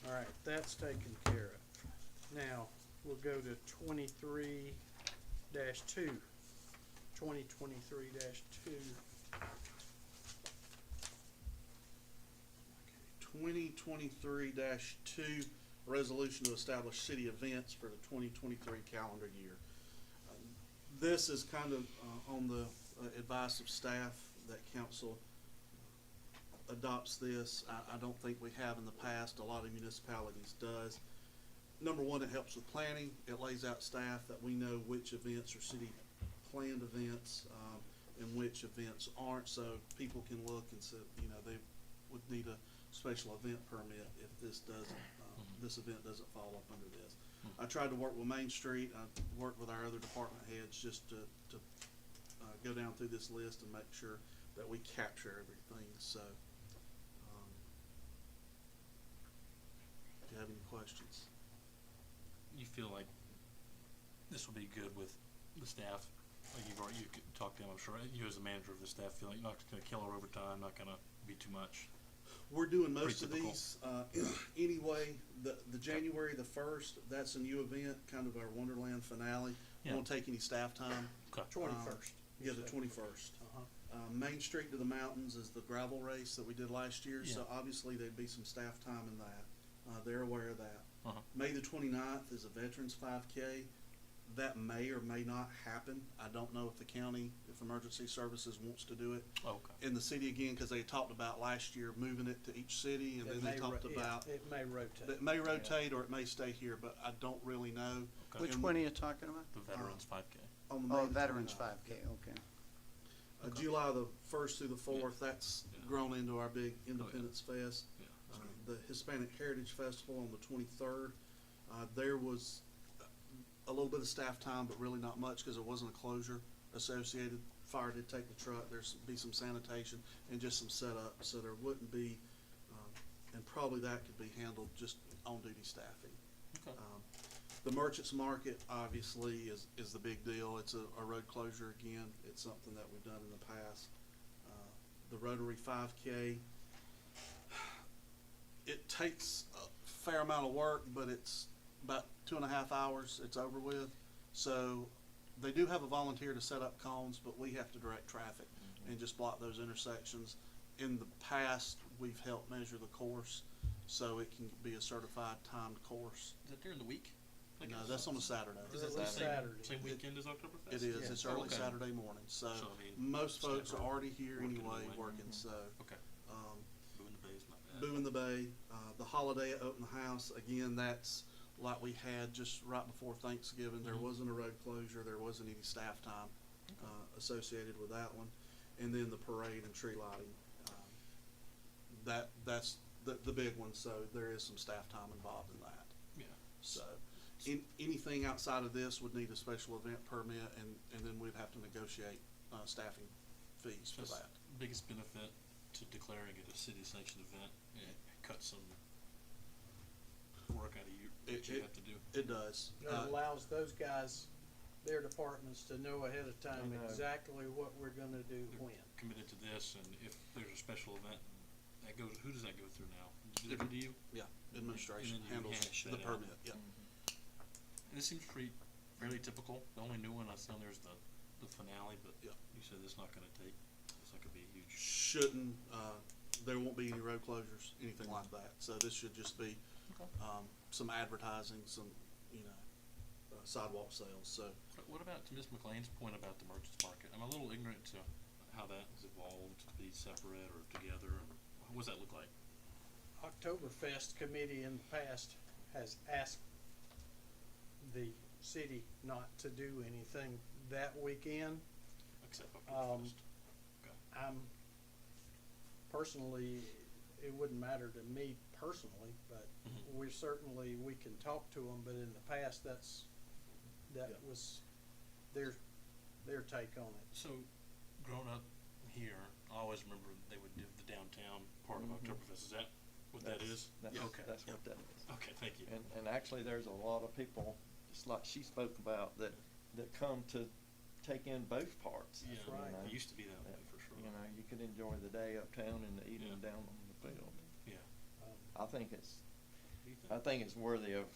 All right, that's taken care of. Now, we'll go to 23-2. 2023-2. 2023-2, resolution to establish city events for the 2023 calendar year. This is kind of on the advice of staff that council adopts this. I don't think we have in the past. A lot of municipalities does. Number one, it helps with planning. It lays out staff that we know which events are city planned events and which events aren't, so people can look and say, you know, they would need a special event permit if this doesn't, this event doesn't fall up under this. I tried to work with Main Street. I worked with our other department heads just to go down through this list and make sure that we capture everything. So, do you have any questions? You feel like this will be good with the staff? Like you could talk to them, I'm sure. You as the manager of the staff feel like you're not gonna kill her overtime, not gonna be too much. We're doing most of Pretty these anyway. The January the 1st, that's a new event, kind of our Wonderland finale. Yeah. Won't take any staff time. Okay. 21st. Yeah, the 21st. Main Street to the Mountains is the gravel race that we did last year, so Yeah. obviously there'd be some staff time in that. They're aware of that. Uh-huh. May the 29th is a Veterans 5K. That may or may not happen. I don't know if the county, if emergency services wants to do it. Okay. In the city again, because they talked about last year moving it to each city, and It then they may talked ro- yeah, about, it may rotate. it may rotate or it may stay here, but I don't really know. Okay. Which And one are you talking about? The Veterans 5K. On the Oh, May the Veterans 29th. 5K, okay. Okay. July the 1st through the 4th, that's Yeah. grown into our big Independence Fest. Yeah. that's Uh, great. The Hispanic Heritage Festival on the 23rd, there was a little bit of staff time, but really not much because there wasn't a closure associated. Fire did take the truck, there's be some sanitation and just some setup, so there wouldn't be, and probably that could be handled just on-duty staffing. Okay. The Merchants Market obviously is the big deal. It's a road closure again. It's something that we've done in the past. The Rotary 5K, it takes a fair amount of work, but it's about 2.5 hours, it's over with. So they do have a volunteer to set up cones, but we have to direct traffic and just block those intersections. In the past, we've helped measure the course, so it can be a certified timed course. Is that during the week? Like No, it's- that's on a Saturday. Is that Early the Saturday. same weekend as Oktoberfest? It is, Yeah. it's early Okay. Saturday morning, so So, I mean, most staff folks are are already here working anyway, anyway. working, so, Okay. Boo in the Bay is not bad. Boo in the Bay, the holiday at Open House, again, that's like we had just right before Thanksgiving, there Mhm. wasn't a road closure, there wasn't any staff time, associated with that one. And then the parade and tree lighting, that's the big one, so there is some staff time involved in that. Yeah. So, anything outside of this would need a special event permit, and then we'd have to negotiate, staffing fees for That's that. the biggest benefit to declaring it a city sanctioned event. It cuts some work out of you, that you have to do. It does. It allows those guys, their departments, to know ahead of time I know. exactly what we're gonna do They're when. committed to this, and if there's a special event, that goes, who does that go through now? Does it go to you? Yeah, administration And then you handles hash the that out. permit, yeah. And this seems fairly typical. The only new one I saw there's the finale, but Yeah. you said it's not gonna take, it's not gonna be huge. Shouldn't, there won't be any road closures, anything like that. So this should just be, Okay. some advertising, some, sidewalk sales, so. What about, to Ms. McLean's point about the merchants market? I'm a little ignorant to how that has evolved to be separate or together, and what does that look like? Oktoberfest committee in the past has asked the city not to do anything that weekend. Except Oktoberfest. I'm personally, it wouldn't matter to me personally, but Mhm. we can talk to them, but in the past, that Yeah. was their take on it. So, growing up here, I always remember they would do the downtown part of Oktoberfest. Is that what that is? That's, Okay. that's what that is. Okay, thank you. And actually, there's a lot of people, just like she spoke about, that come to take in both parts. Yeah, That's right. It used to be that way for sure. You know, you could enjoy the day uptown and the evening Yeah. down on the field. Yeah. I think it's, What do you think? I think it's worthy of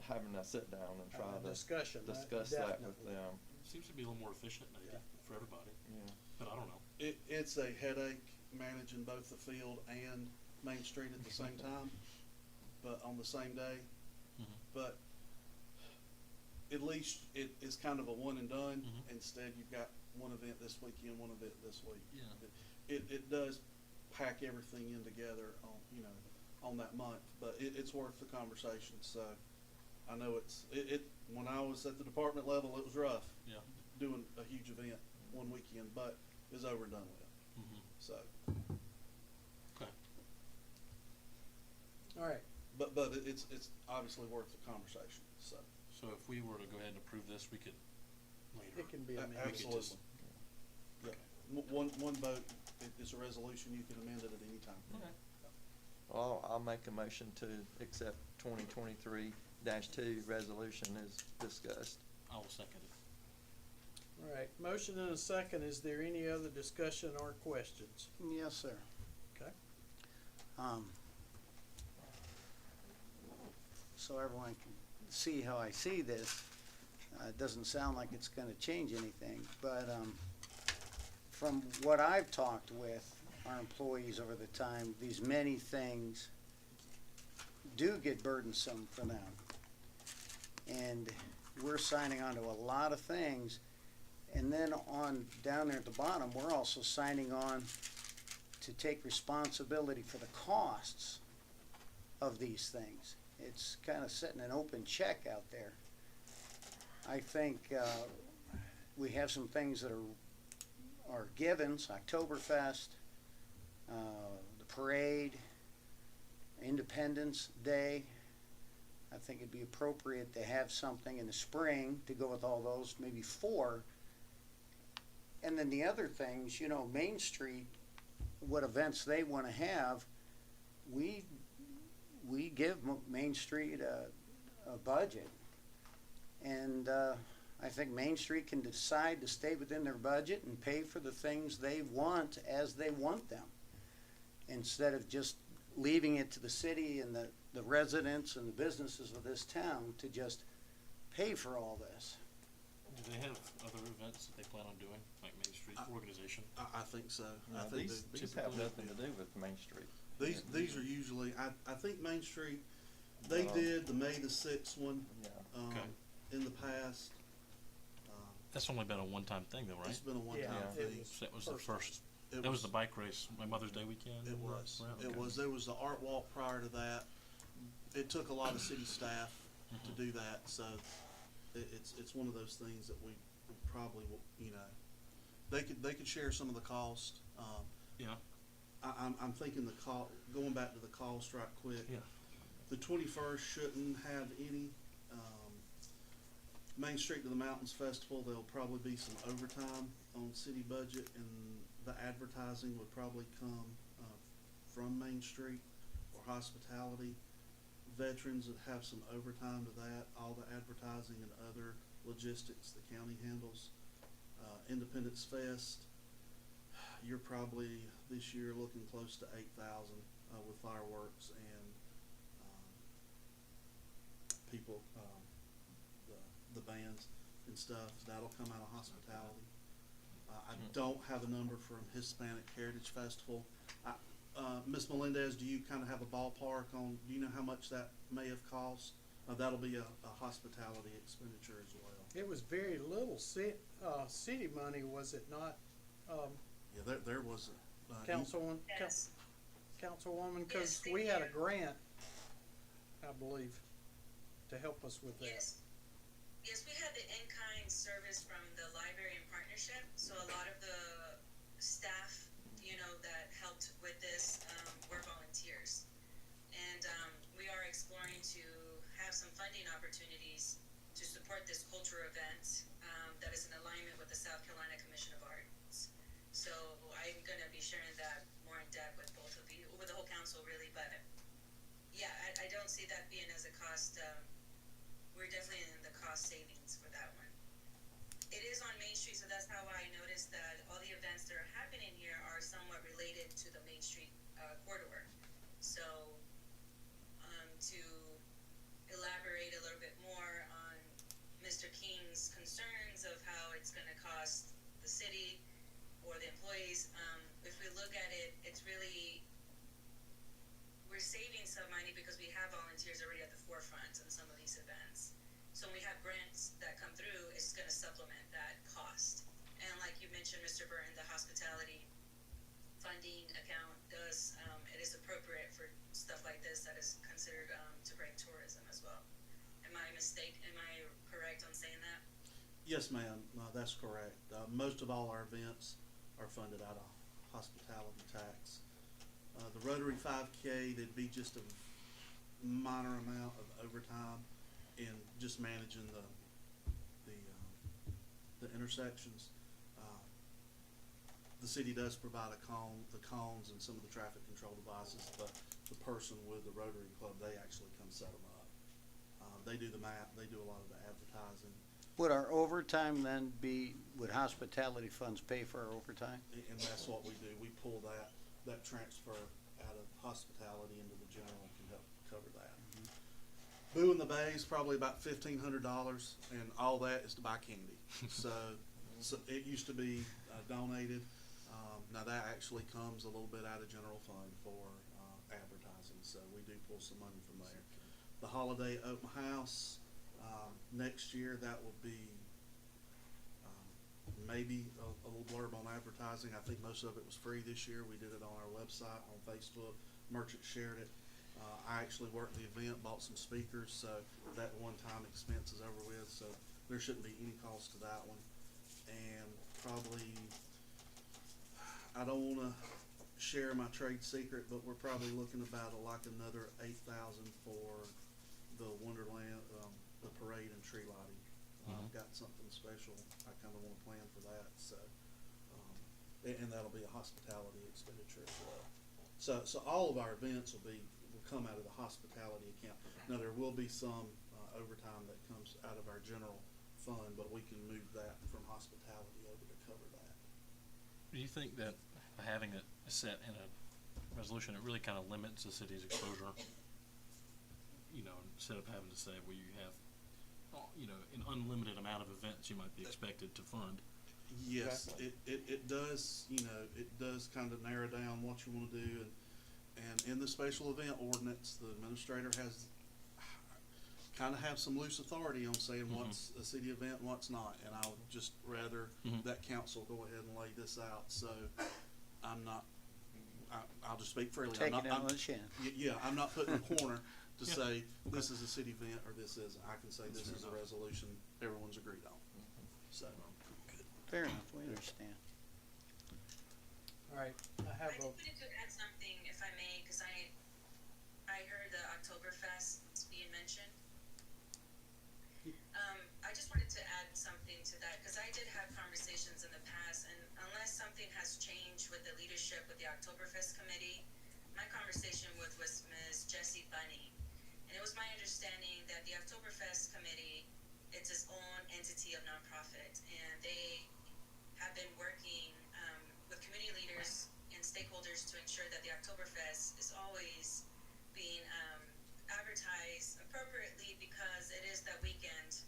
having a sit down and try to Discussion, discuss that with definitely. them. Seems to be a little more efficient maybe Yeah. for everybody, Yeah. but I don't know. It's a headache managing both the field and Main Street at the same time, but on the same day. Mhm. But at least it's kind of a one and done. Mhm. Instead, you've got one event this weekend, one event this week. Yeah. It does pack everything in together on that month, but it's worth the conversation. So I know when I was at the department level, it was rough Yeah. doing a huge event one weekend, but it's over and done with. Mm-hmm. So, Okay. All right, but it's obviously worth the conversation. So So if we were to go ahead and approve this, we could later. it can be A- amended. absolutely. Yeah. One vote, it's a resolution, you can amend it at any time. Okay. Well, I'll make a motion to accept 2023-2 resolution as discussed. I will second it. All right, motion and a second. Is there any other discussion or questions? Yes, sir. Okay. So everyone can see how I see this, it doesn't sound like it's gonna change anything, but, from what I've talked with our employees over the time, these many things do get burdensome for them. And we're signing on to a lot of things. And then on, down there at the bottom, we're also signing on to take responsibility for the costs of these things. It's kind of setting an open check out there. I think we have some things that are givens, Oktoberfest, the parade, Independence Day. I think it'd be appropriate to have something in the spring to go with all those, maybe 4. And then the other things, you know, Main Street, what events they want to have, we give Main Street a budget. And I think Main Street can decide to stay within their budget and pay for the things they want as they want them, instead of just leaving it to the city and the residents and the businesses of this town to just pay for all this. Do they have other events that they plan on doing, like Main Street organization? I think so. No, I think these have nothing to do with Main Street. these are usually, I think Main Street, they did the May the 6th one, Yeah. Okay. in the past. That's only been a one-time thing though, right? It's been a one-time Yeah, it thing. was That was the first, It that was the bike race, my Mother's Day weekend? It was. Right, It okay. was. There was the art walk prior to that. It took a lot of city staff to do that, so it's one of those things that we probably will, you know, they could share some of the cost. Yeah, I'm thinking going back to the cost right quick. yeah. The 21st shouldn't have any. Main Street to the Mountains Festival, there'll probably be some overtime on city budget, and the advertising would probably come from Main Street or hospitality. Veterans would have some overtime to that, all the advertising and other logistics the county handles. Independence Fest, you're probably this year looking close to 8,000 with fireworks and people, the bands and stuff. That'll come out of hospitality. I don't have a number from Hispanic Heritage Festival. Ms. Melendez, do you kind of have a ballpark on, do you know how much that may have cost? That'll be a hospitality expenditure as well. It was very little city money, was it not, Yeah, there was Councilwoman? Yes. Councilwoman, because Yes, we they had a did. grant, I believe, to help us with that. Yes. Yes, we had the in-kind service from the library in partnership, so a lot of the staff, you know, that helped with this, were volunteers. And, we are exploring to have some funding opportunities to support this cultural event, that is in alignment with the South Carolina Commission of Arts. So I'm gonna be sharing that more in depth with both of you, with the whole council really, but yeah, I don't see that being as a cost, we're definitely in the cost savings for that one. It is on Main Street, so that's how I noticed that all the events that are happening here are somewhat related to the Main Street corridor. So, to elaborate a little bit more on Mr. King's concerns of how it's gonna cost the city or the employees, if we look at it, it's really, we're saving some money because we have volunteers already at the forefront on some of these events. So when we have grants that come through, it's gonna supplement that cost. And like you mentioned, Mr. Burton, the hospitality funding account does, it is appropriate for stuff like this that is considered, to bring tourism as well. Am I correct on saying that? Yes, ma'am. That's correct. Most of all our events are funded out of hospitality tax. The Rotary 5K, there'd be just a minor amount of overtime in just managing the intersections. The city does provide the cones and some of the traffic control devices, but the person with the Rotary Club, they actually come set them up. They do the map, they do a lot of the advertising, Would our overtime then would hospitality funds pay for our overtime? and that's what we do. We pull that transfer out of hospitality into the general and can help cover that. Boo in the Bay is probably about $1,500, and all that is to buy candy. So it used to be donated. Now that actually comes a little bit out of general fund for advertising, so we do pull some money from there. The Holiday Open House, Next year, that will be, maybe a little blurb on advertising. I think most of it was free this year. We did it on our website, on Facebook. Merchants shared it. I actually worked the event, bought some speakers, so that one-time expense is over with, so there shouldn't be any cost to that one. And probably, I don't wanna share my trade secret, but we're probably looking about like another 8,000 for the Wonderland, the parade and tree lighting. I've got something special. I kinda wanna plan for that, so, and that'll be a hospitality expenditure as well. So all of our events will come out of the hospitality account. Now, there will be some, overtime that comes out of our general fund, but we can move that from hospitality over to cover that. Do you think that having it set in a resolution, it really kind of limits the city's exposure? You know, instead of having to say, well, you have, you know, an unlimited amount of events you might be expected to fund. Yes, it does, you know, it does kind of narrow down what you wanna do, and in the special event ordinance, the administrator has, kinda have some loose authority on saying what's a city event and what's not, and I would just rather that council go ahead and lay this out, so I'm not, I'll just speak freely. Take it on the chin. Yeah, I'm not put in a corner to say, this is a city event, or this isn't. I can say this is a resolution everyone's agreed on, so. Fair enough, we understand. All right, I have I just wanted to add something, if I may, because I heard the Oktoberfest being mentioned. I just wanted to add something to that, because I did have conversations in the past, and unless something has changed with the leadership with the Oktoberfest committee, my conversation was Ms. Jessie Bunny, and it was my understanding that the Oktoberfest committee, it's its own entity of nonprofit, and they have been working with community leaders and stakeholders to ensure that the Oktoberfest is always being advertised appropriately, because it is that weekend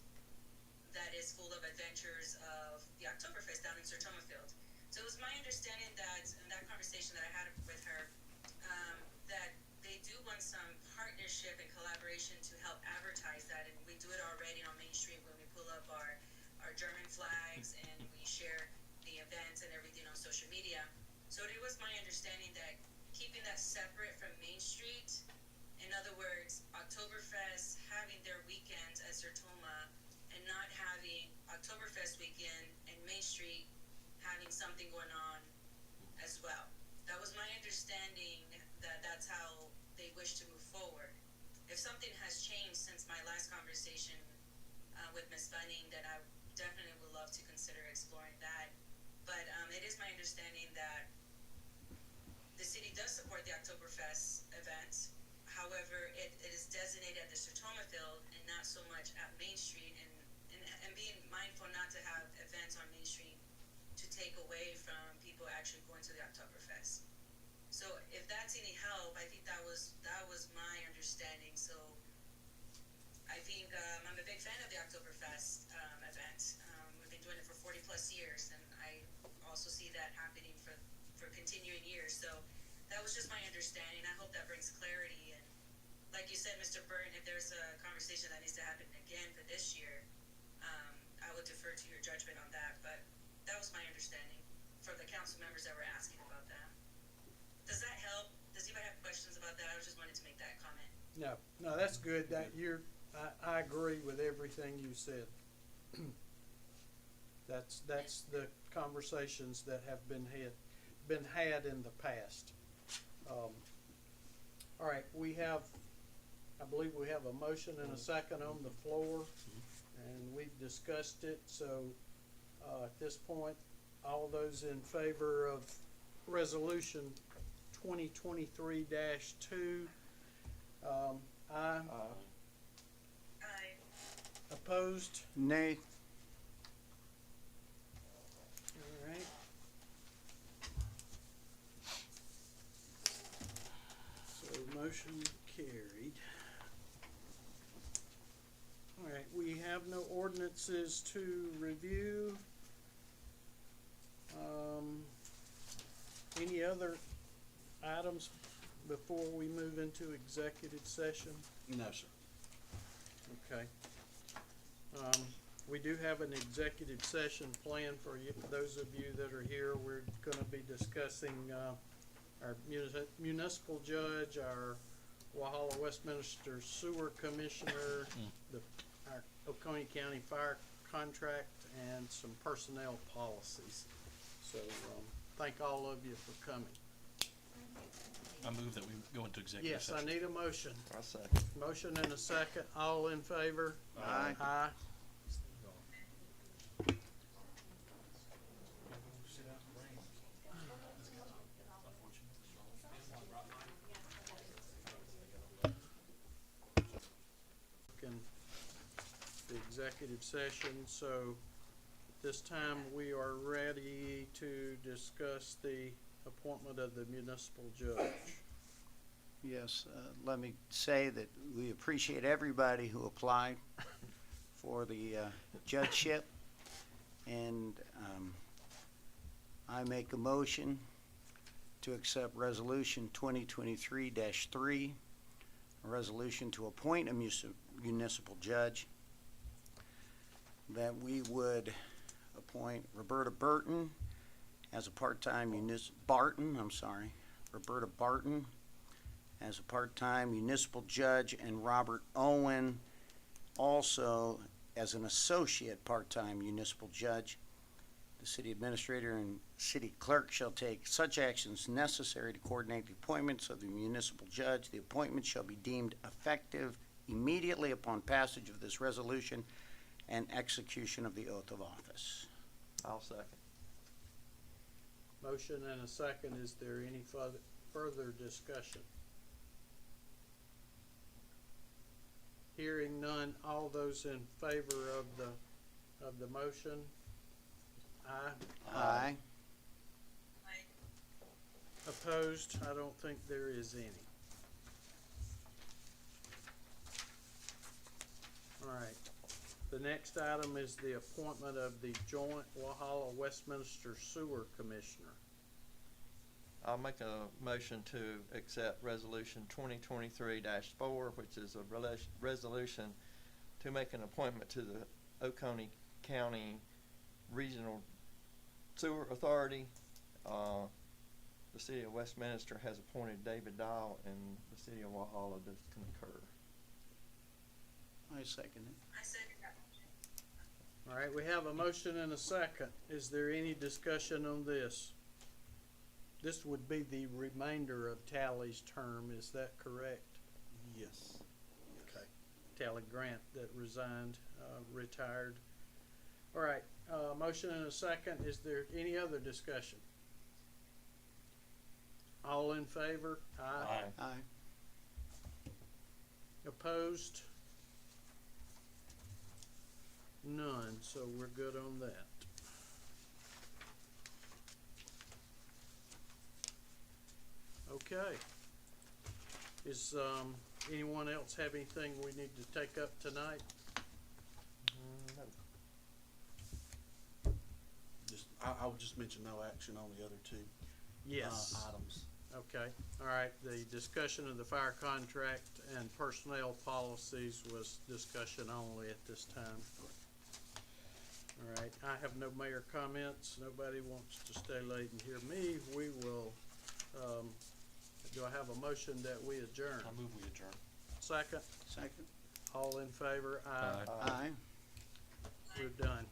that is full of adventures of the Oktoberfest down in Sertoma Field. So it was my understanding that in that conversation that I had with her, that they do want some partnership and collaboration to help advertise that, and we do it already on Main Street when we pull up our German flags and we share the events and everything on social media. So it was my understanding that keeping that separate from Main Street, in other words, Oktoberfest having their weekends at Sertoma and not having Oktoberfest weekend and Main Street having something going on as well. That was my understanding, that that's how they wish to move forward. If something has changed since my last conversation with Ms. Bunning, then I definitely would love to consider exploring that. But it is my understanding that the city does support the Oktoberfest event. However, it is designated at the Sertoma Field and not so much at Main Street, and being mindful not to have events on Main Street to take away from people actually going to the Oktoberfest. So if that's any help, I think that was my understanding. So I think I'm a big fan of the Oktoberfest event. We've been doing it for 40 plus years, and I also see that happening for continuing years. So that was just my understanding. I hope that brings clarity. And like you said, Mr. Burton, if there's a conversation that needs to happen again for this year, I would defer to your judgment on that. But that was my understanding for the council members that were asking about that. Does that help? Does anybody have questions about that? I just wanted to make that comment. No, that's good. That I agree with everything you said. That's the conversations that have been had in the past. All right, I believe we have a motion and a second on the floor, and we've discussed it. So at this point, all those in favor of resolution 2023-2, aye. Aye. Opposed? Nay. All right. So motion carried. All right, we have no ordinances to review. Any other items before we move into executive session? No, sir. Okay. We do have an executive session planned for you, those of you that are here. We're gonna be discussing, our municipal judge, our Walhalla Westminster Sewer Commissioner, our Oconee County Fire Contract, and some personnel policies. So, thank all of you for coming. I move that we go into executive Yes, session. I need a motion. I second. Motion and a second. All in favor? Aye. Aye. In the executive session, so at this time we are ready to discuss the appointment of the municipal judge. Yes, let me say that we appreciate everybody who applied for the judgeship. And I make a motion to accept Resolution 2023-3, a resolution to appoint a municipal judge, that we would appoint Roberta Barton as a part-time Roberta Barton as a part-time municipal judge, and Robert Owen also as an associate part-time municipal judge. The city administrator and city clerk shall take such actions necessary to coordinate the appointments of the municipal judge. The appointment shall be deemed effective immediately upon passage of this resolution and execution of the oath of office. I'll second. Motion and a second. Is there any further discussion? Hearing none, all those in favor of the motion? Aye. Aye. Opposed? I don't think there is any. All right. The next item is the appointment of the joint Walhalla Westminster Sewer Commissioner. I'll make a motion to accept Resolution 2023-4, which is a resolution to make an appointment to the Oconee County Regional Sewer Authority. The city of Westminster has appointed David Dial, and the city of Walhalla does concur. I second it. All right, we have a motion and a second. Is there any discussion on this? This would be the remainder of Tally's term, is that correct? Yes. Okay. Tally Grant that resigned, retired. All right, motion and a second. Is there any other discussion? All in favor? Aye. Aye. Opposed? None, so we're good on that. Okay. Is, anyone else have anything we need to take up tonight? I would just mention no action on the other two Yes. items. Okay, all right, the discussion of the fire contract and personnel policies was discussion only at this time. All right, I have no mayor comments, nobody wants to stay late and hear me. We will, do I have a motion that we adjourn? I move we adjourn. Second, Second. all in favor? Aye. Aye. We're done.